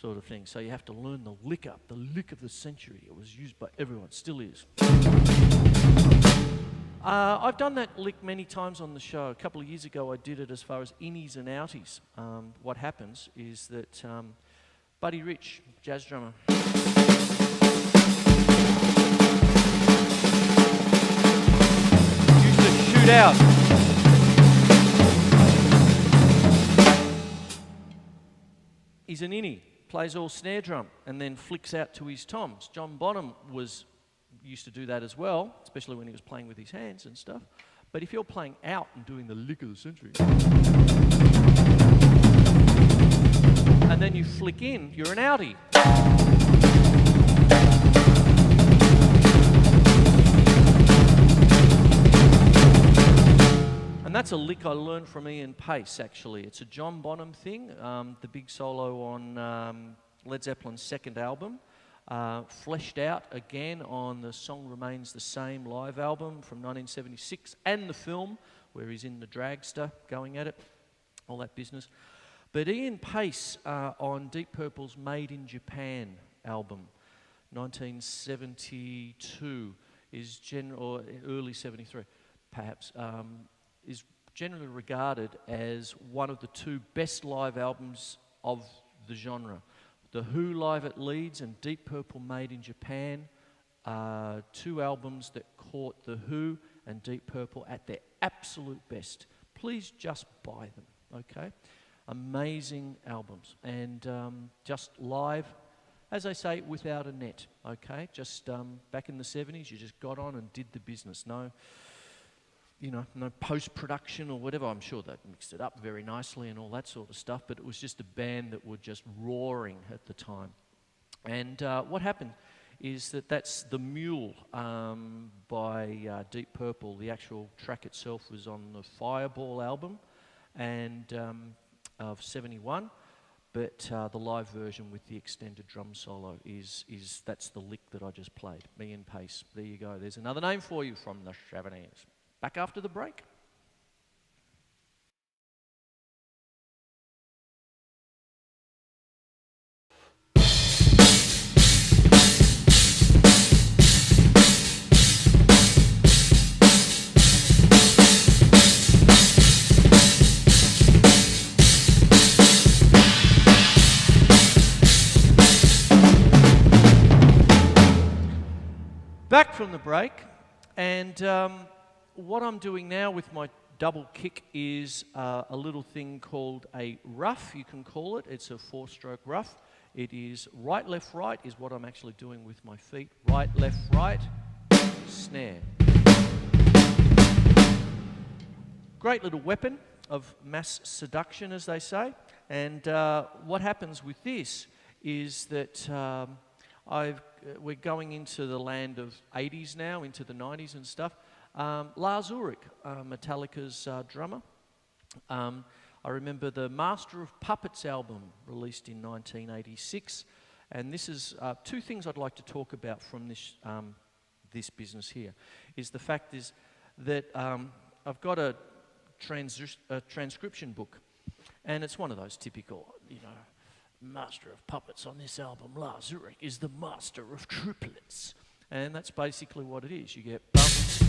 sort of thing. So you have to learn the lick up, the lick of the century. It was used by everyone, still is. I've done that lick many times on the show. A couple of years ago I did it as far as innies and outies. What happens is that Buddy Rich, jazz drummer, used to shoot out. He's an innie, plays all snare drum, and then flicks out to his toms. John Bonham used to do that as well, especially when he was playing with his hands and stuff. But if you're playing out and doing the lick of the century, and then you flick in, you're an outie. And that's a lick I learned from Ian Pace, actually. It's a John Bonham thing, the big solo on Led Zeppelin's second album. Fleshed out again on The Song Remains the Same live album from 1976, and the film where he's in the dragster going at it, all that business. But Ian Pace on Deep Purple's Made in Japan album, 1972, or early 73 perhaps, is generally regarded as one of the two best live albums of the genre. The Who live at Leeds and Deep Purple Made in Japan, two albums that caught The Who and Deep Purple at their absolute best. Please just buy them, okay? Amazing albums. And just live, as I say, without a net, okay? Just back in the 70s, you just got on and did the business. No post-production or whatever. I'm sure they mixed it up very nicely and all that sort of stuff, but it was just a band that were just roaring at the time. And what happened is that's The Mule by Deep Purple. The actual track itself was on the Fireball album and of 71, but the live version with the extended drum solo that's the lick that I just played, Ian Pace. There you go. There's another name for you from the Chavagners. Back after the break. Back from the break, and what I'm doing now with my double kick is a little thing called a ruff, you can call it. It's a 4-stroke ruff. It is right, left, right is what I'm actually doing with my feet. Right, left, right, snare. Great little weapon of mass seduction, as they say. And what happens with this is that we're going into the land of 80s now, into the 90s and stuff. Lars Ulrich, Metallica's drummer. I remember the Master of Puppets album released in 1986, and this is two things I'd like to talk about from this business here. Is the fact is that I've got a transcription book, and it's one of those typical, Master of Puppets on this album. Lars Ulrich is the master of triplets, and that's basically what it is. You get bumps.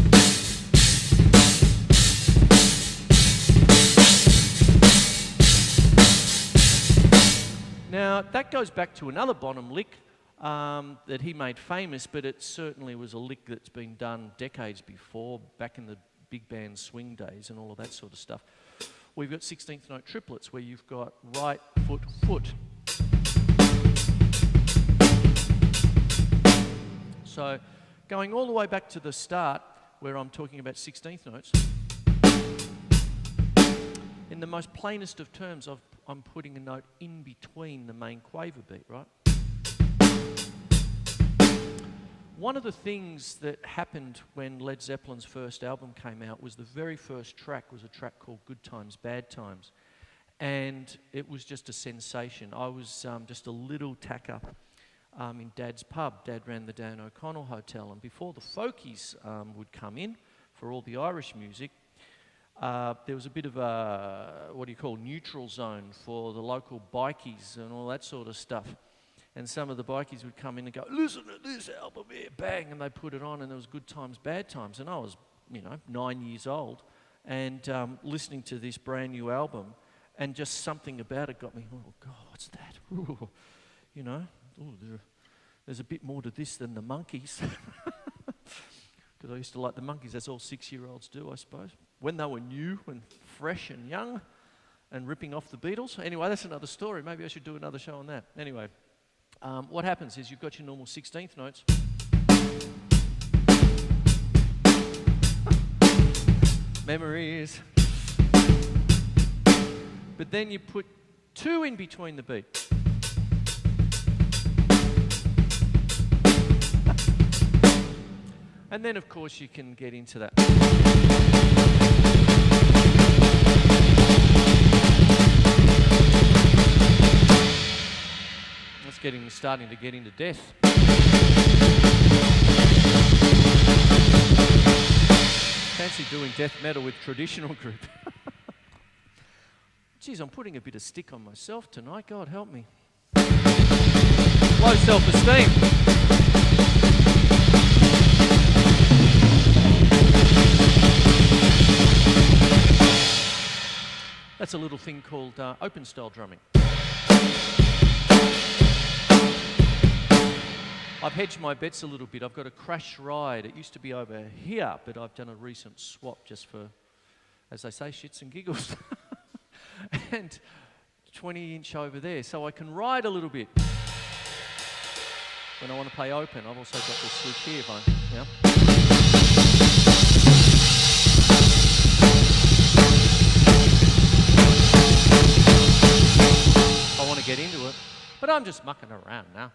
Now, that goes back to another Bonham lick that he made famous, but it certainly was a lick that's been done decades before, back in the big band swing days and all of that sort of stuff. We've got 16th note triplets where you've got right foot, foot. So, going all the way back to the start, where I'm talking about 16th notes, in the most plainest of terms, I'm putting a note in between the main quaver beat, right? One of the things that happened when Led Zeppelin's first album came out was the very first track was a track called Good Times, Bad Times. And it was just a sensation. I was just a little tacker in Dad's pub. Dad ran the Dan O'Connell Hotel, and before the folkies would come in for all the Irish music, there was a bit of a, what do you call, neutral zone for the local bikies and all that sort of stuff. And some of the bikies would come in and go, listen to this album here, bang, and they put it on, and there was good times, bad times. And I was, 9 years old, and listening to this brand new album, and just something about it got me, oh God, what's that? Ooh, there's a bit more to this than the Monkees. Because I used to like the Monkees, as all 6-year-olds do, I suppose. When they were new and fresh and young and ripping off the Beatles. Anyway, that's another story. Maybe I should do another show on that. Anyway, what happens is you've got your normal 16th notes. Memories. But then you put 2 in between the beat. And then, of course, you can get into that. That's starting to get into death. Fancy doing death metal with traditional group. Geez, I'm putting a bit of stick on myself tonight. God help me. Low self-esteem. That's a little thing called open style drumming. I've hedged my bets a little bit. I've got a Crash Ride. It used to be over here, but I've done a recent swap just for, as they say, shits and giggles. And 20-inch over there, so I can ride a little bit. When I want to play open, I've also got this switch here, I want to get into it, but I'm just mucking around now.